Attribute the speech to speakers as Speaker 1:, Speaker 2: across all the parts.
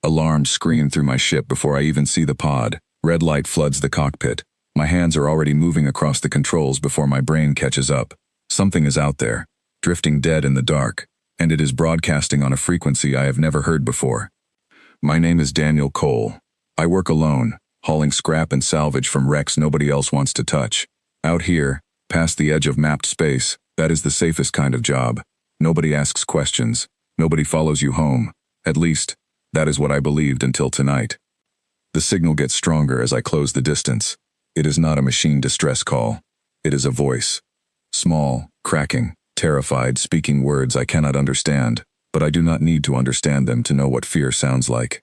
Speaker 1: Alarms scream through my ship before I even see the pod. Red light floods the cockpit. My hands are already moving across the controls before my brain catches up. Something is out there, drifting dead in the dark, and it is broadcasting on a frequency I have never heard before. My name is Daniel Cole. I work alone, hauling scrap and salvage from wrecks nobody else wants to touch. Out here, past the edge of mapped space, that is the safest kind of job. Nobody asks questions. Nobody follows you home. At least, that is what I believed until tonight. The signal gets stronger as I close the distance. It is not a machine distress call. It is a voice. Small, cracking, terrified, speaking words I cannot understand, but I do not need to understand them to know what fear sounds like.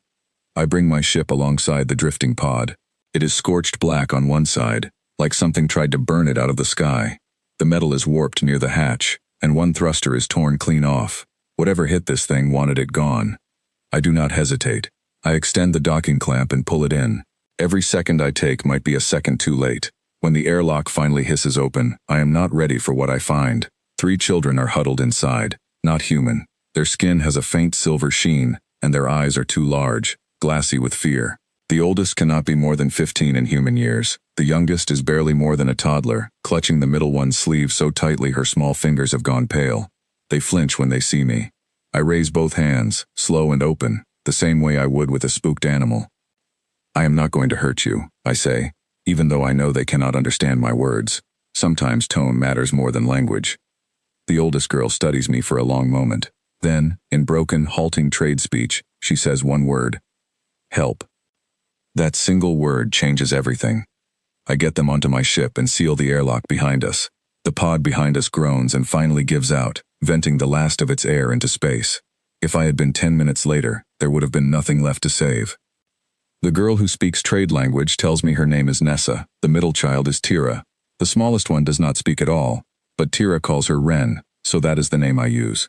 Speaker 1: I bring my ship alongside the drifting pod. It is scorched black on one side, like something tried to burn it out of the sky. The metal is warped near the hatch, and one thruster is torn clean off. Whatever hit this thing wanted it gone. I do not hesitate. I extend the docking clamp and pull it in. Every second I take might be a second too late. When the airlock finally hisses open, I am not ready for what I find. 3 children are huddled inside, not human. Their skin has a faint silver sheen, and their eyes are too large, glassy with fear. The oldest cannot be more than 15 in human years. The youngest is barely more than a toddler, clutching the middle one's sleeve so tightly her small fingers have gone pale. They flinch when they see me. I raise both hands, slow and open, the same way I would with a spooked animal. I am not going to hurt you, I say, even though I know they cannot understand my words. Sometimes tone matters more than language. The oldest girl studies me for a long moment. Then, in broken, halting trade speech, she says one word. Help. That single word changes everything. I get them onto my ship and seal the airlock behind us. The pod behind us groans and finally gives out, venting the last of its air into space. If I had been 10 minutes later, there would have been nothing left to save. The girl who speaks trade language tells me her name is Nessa. The middle child is Tira. The smallest one does not speak at all, but Tira calls her Ren, so that is the name I use.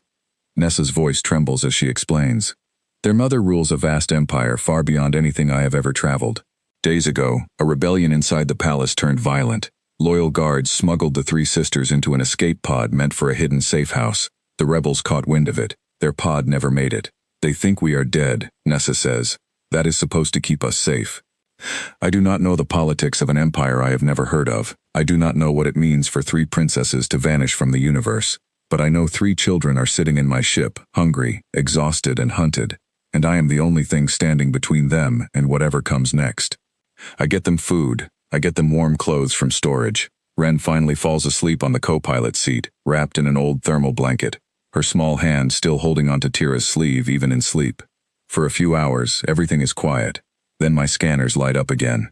Speaker 1: Nessa's voice trembles as she explains. Their mother rules a vast empire far beyond anything I have ever traveled. Days ago, a rebellion inside the palace turned violent. Loyal guards smuggled the 3 sisters into an escape pod meant for a hidden safe house. The rebels caught wind of it. Their pod never made it. They think we are dead, Nessa says. That is supposed to keep us safe. I do not know the politics of an empire I have never heard of. I do not know what it means for 3 princesses to vanish from the universe. But I know 3 children are sitting in my ship, hungry, exhausted, and hunted. And I am the only thing standing between them and whatever comes next. I get them food. I get them warm clothes from storage. Ren finally falls asleep on the co-pilot seat, wrapped in an old thermal blanket, her small hand still holding onto Tira's sleeve even in sleep. For a few hours, everything is quiet. Then my scanners light up again.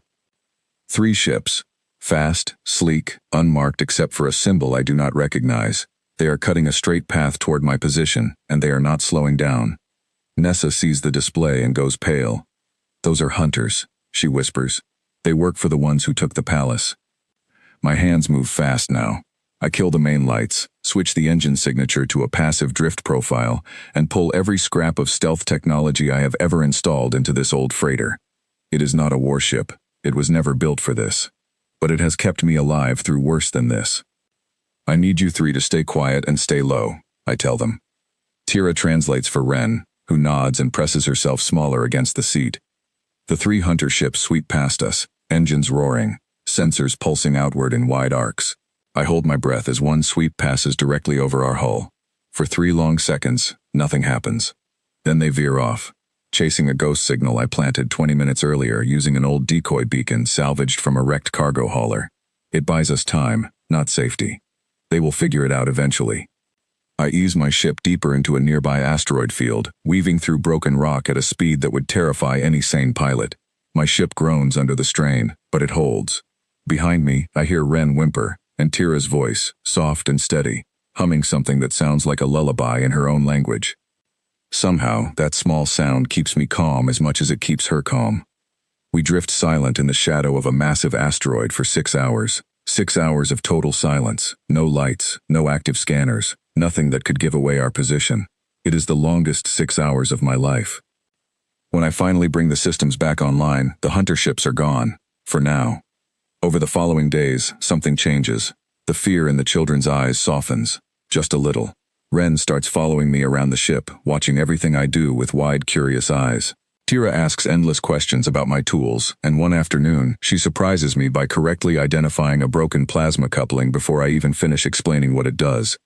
Speaker 1: 3 ships. Fast, sleek, unmarked except for a symbol I do not recognize. They are cutting a straight path toward my position, and they are not slowing down. Nessa sees the display and goes pale. Those are hunters, she whispers. They work for the ones who took the palace. My hands move fast now. I kill the main lights, switch the engine signature to a passive drift profile, and pull every scrap of stealth technology I have ever installed into this old freighter. It is not a warship. It was never built for this. But it has kept me alive through worse than this. I need you 3 to stay quiet and stay low, I tell them. Tira translates for Ren, who nods and presses herself smaller against the seat. The 3 hunter ships sweep past us, engines roaring, sensors pulsing outward in wide arcs. I hold my breath as one sweep passes directly over our hull. For 3 long seconds, nothing happens. Then they veer off, chasing a ghost signal I planted 20 minutes earlier using an old decoy beacon salvaged from a wrecked cargo hauler. It buys us time, not safety. They will figure it out eventually. I ease my ship deeper into a nearby asteroid field, weaving through broken rock at a speed that would terrify any sane pilot. My ship groans under the strain, but it holds. Behind me, I hear Ren whimper, and Tira's voice, soft and steady, humming something that sounds like a lullaby in her own language. Somehow, that small sound keeps me calm as much as it keeps her calm. We drift silent in the shadow of a massive asteroid for 6 hours. 6 hours of total silence, no lights, no active scanners, nothing that could give away our position. It is the longest 6 hours of my life. When I finally bring the systems back online, the hunter ships are gone, for now. Over the following days, something changes. The fear in the children's eyes softens, just a little. Ren starts following me around the ship, watching everything I do with wide, curious eyes. Tira asks endless questions about my tools, and one afternoon, she surprises me by correctly identifying a broken plasma coupling before I even finish explaining what it does.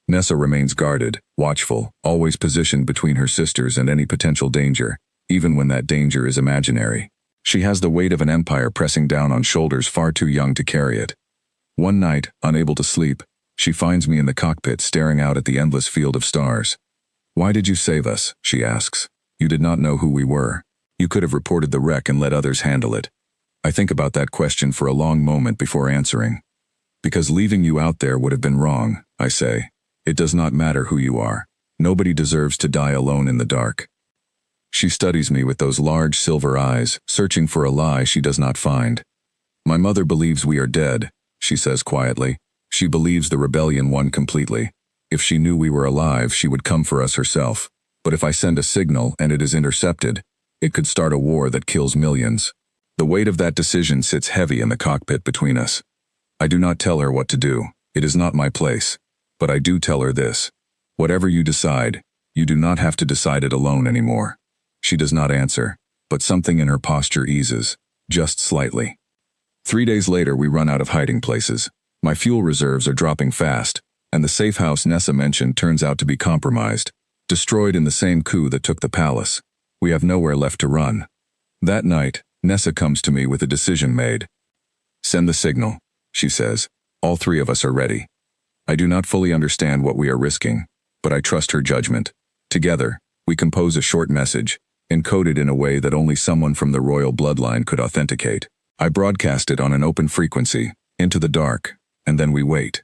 Speaker 1: Nessa remains guarded, watchful, always positioned between her sisters and any potential danger, even when that danger is imaginary. She has the weight of an empire pressing down on shoulders far too young to carry it. One night, unable to sleep, she finds me in the cockpit staring out at the endless field of stars. "Why did you save us?" she asks. "You did not know who we were. You could have reported the wreck and let others handle it." I think about that question for a long moment before answering. "Because leaving you out there would have been wrong," I say. "It does not matter who you are. Nobody deserves to die alone in the dark." She studies me with those large silver eyes, searching for a lie she does not find. "My mother believes we are dead," she says quietly. "She believes the rebellion won completely. If she knew we were alive, she would come for us herself. But if I send a signal and it is intercepted, it could start a war that kills millions." The weight of that decision sits heavy in the cockpit between us. I do not tell her what to do. It is not my place. But I do tell her this. Whatever you decide, you do not have to decide it alone anymore. She does not answer, but something in her posture eases, just slightly. 3 days later, we run out of hiding places. My fuel reserves are dropping fast, and the safe house Nessa mentioned turns out to be compromised, destroyed in the same coup that took the palace. We have nowhere left to run. That night, Nessa comes to me with a decision made. "Send the signal," she says. "All three of us are ready." I do not fully understand what we are risking, but I trust her judgment. Together, we compose a short message, encoded in a way that only someone from the royal bloodline could authenticate. I broadcast it on an open frequency, into the dark, and then we wait.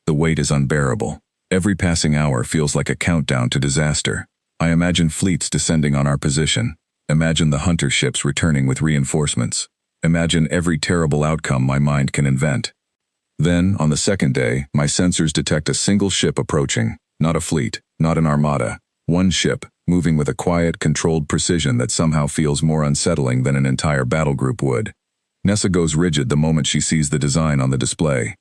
Speaker 1: The wait is unbearable. Every passing hour feels like a countdown to disaster. I imagine fleets descending on our position. Imagine the hunter ships returning with reinforcements. Imagine every terrible outcome my mind can invent. Then, on the second day, my sensors detect a single ship approaching, not a fleet, not an armada. One ship, moving with a quiet, controlled precision that somehow feels more unsettling than an entire battle group would. Nessa goes rigid the moment she sees the design on the display.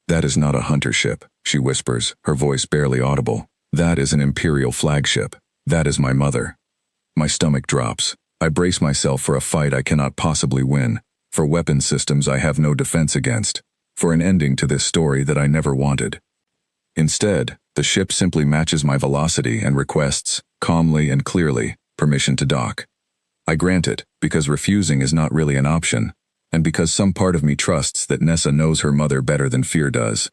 Speaker 1: "That is not a hunter ship," she whispers, her voice barely audible. "That is an imperial flagship. That is my mother." My stomach drops. I brace myself for a fight I cannot possibly win, for weapon systems I have no defense against, for an ending to this story that I never wanted. Instead, the ship simply matches my velocity and requests, calmly and clearly, permission to dock. I grant it, because refusing is not really an option, and because some part of me trusts that Nessa knows her mother better than fear does.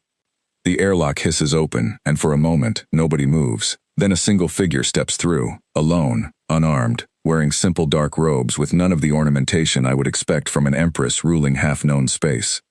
Speaker 1: The airlock hisses open, and for a moment, nobody moves. Then a single figure steps through, alone, unarmed, wearing simple dark robes with none of the ornamentation I would expect from an empress ruling half-known space.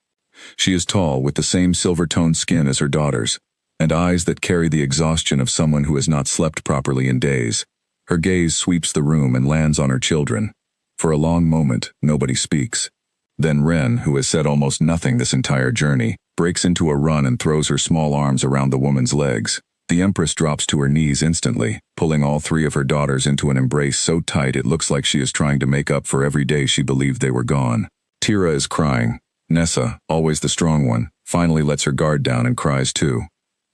Speaker 1: She is tall, with the same silver-toned skin as her daughters, and eyes that carry the exhaustion of someone who has not slept properly in days. Her gaze sweeps the room and lands on her children. For a long moment, nobody speaks. Then Ren, who has said almost nothing this entire journey, breaks into a run and throws her small arms around the woman's legs. The Empress drops to her knees instantly, pulling all three of her daughters into an embrace so tight it looks like she is trying to make up for every day she believed they were gone. Tira is crying. Nessa, always the strong one, finally lets her guard down and cries too.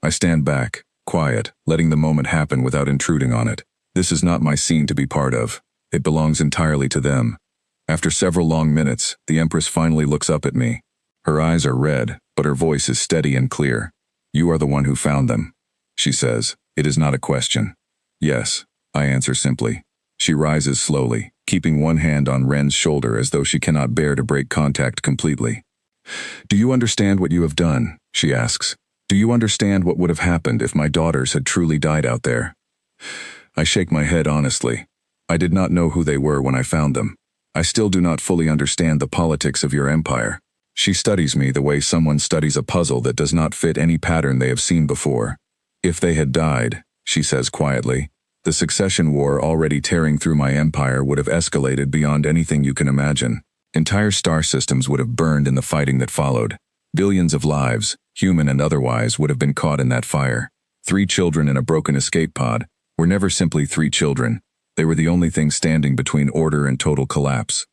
Speaker 1: I stand back, quiet, letting the moment happen without intruding on it. This is not my scene to be part of. It belongs entirely to them. After several long minutes, the Empress finally looks up at me. Her eyes are red, but her voice is steady and clear. "You are the one who found them," she says. It is not a question. "Yes," I answer simply. She rises slowly, keeping one hand on Ren's shoulder as though she cannot bear to break contact completely. "Do you understand what you have done?" she asks. "Do you understand what would have happened if my daughters had truly died out there?" I shake my head honestly. I did not know who they were when I found them. I still do not fully understand the politics of your empire. She studies me the way someone studies a puzzle that does not fit any pattern they have seen before. "If they had died," she says quietly, "the succession war already tearing through my empire would have escalated beyond anything you can imagine. Entire star systems would have burned in the fighting that followed. Billions of lives, human and otherwise, would have been caught in that fire. 3 children in a broken escape pod were never simply 3 children. They were the only thing standing between order and total collapse."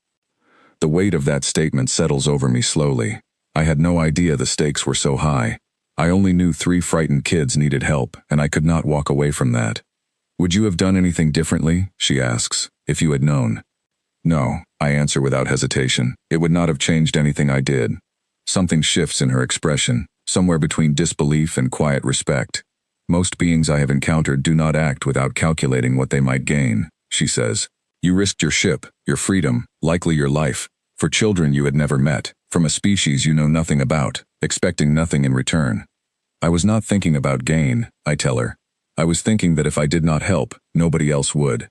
Speaker 1: The weight of that statement settles over me slowly. I had no idea the stakes were so high. I only knew 3 frightened kids needed help, and I could not walk away from that. "Would you have done anything differently?" she asks, "if you had known?" No, I answer without hesitation. It would not have changed anything I did. Something shifts in her expression, somewhere between disbelief and quiet respect. Most beings I have encountered do not act without calculating what they might gain, she says. You risked your ship, your freedom, likely your life, for children you had never met, from a species you know nothing about, expecting nothing in return. I was not thinking about gain, I tell her. I was thinking that if I did not help, nobody else would.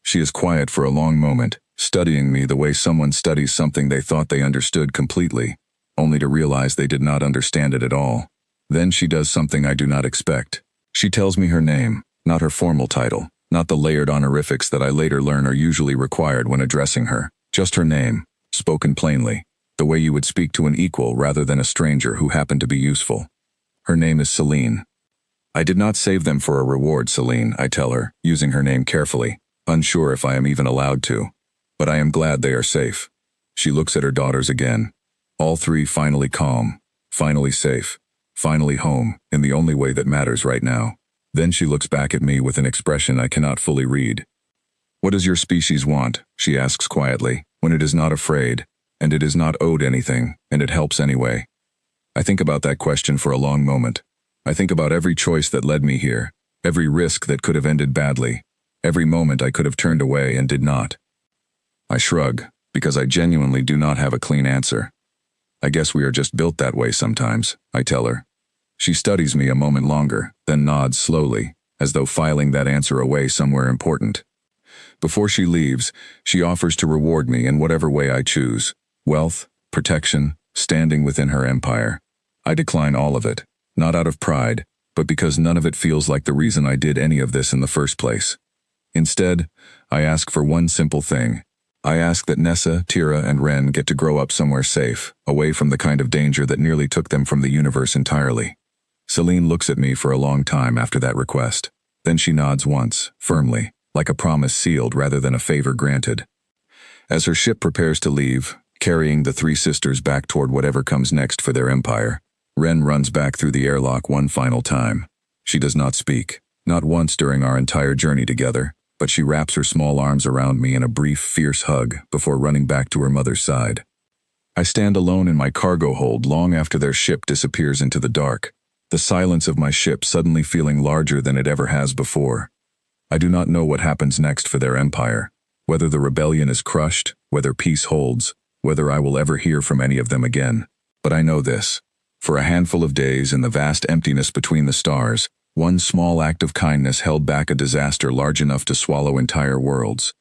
Speaker 1: She is quiet for a long moment, studying me the way someone studies something they thought they understood completely, only to realize they did not understand it at all. Then she does something I do not expect. She tells me her name, not her formal title, not the layered honorifics that I later learn are usually required when addressing her, just her name, spoken plainly, the way you would speak to an equal rather than a stranger who happened to be useful. Her name is Celine. I did not save them for a reward, Celine, I tell her, using her name carefully, unsure if I am even allowed to. But I am glad they are safe. She looks at her daughters again. All three finally calm, finally safe, finally home, in the only way that matters right now. Then she looks back at me with an expression I cannot fully read. What does your species want? She asks quietly, when it is not afraid, and it is not owed anything, and it helps anyway. I think about that question for a long moment. I think about every choice that led me here, every risk that could have ended badly, every moment I could have turned away and did not. I shrug, because I genuinely do not have a clean answer. I guess we are just built that way sometimes, I tell her. She studies me a moment longer, then nods slowly, as though filing that answer away somewhere important. Before she leaves, she offers to reward me in whatever way I choose. Wealth, protection, standing within her empire. I decline all of it, not out of pride, but because none of it feels like the reason I did any of this in the first place. Instead, I ask for one simple thing. I ask that Nessa, Tira, and Ren get to grow up somewhere safe, away from the kind of danger that nearly took them from the universe entirely. Celine looks at me for a long time after that request. Then she nods once, firmly, like a promise sealed rather than a favor granted. As her ship prepares to leave, carrying the three sisters back toward whatever comes next for their empire, Ren runs back through the airlock one final time. She does not speak, not once during our entire journey together, but she wraps her small arms around me in a brief, fierce hug before running back to her mother's side. I stand alone in my cargo hold long after their ship disappears into the dark, the silence of my ship suddenly feeling larger than it ever has before. I do not know what happens next for their empire, whether the rebellion is crushed, whether peace holds, whether I will ever hear from any of them again. But I know this. For a handful of days in the vast emptiness between the stars, one small act of kindness held back a disaster large enough to swallow entire worlds.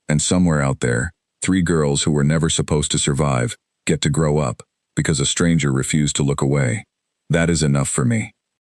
Speaker 1: And somewhere out there, three girls who were never supposed to survive get to grow up because a stranger refused to look away. That is enough for me.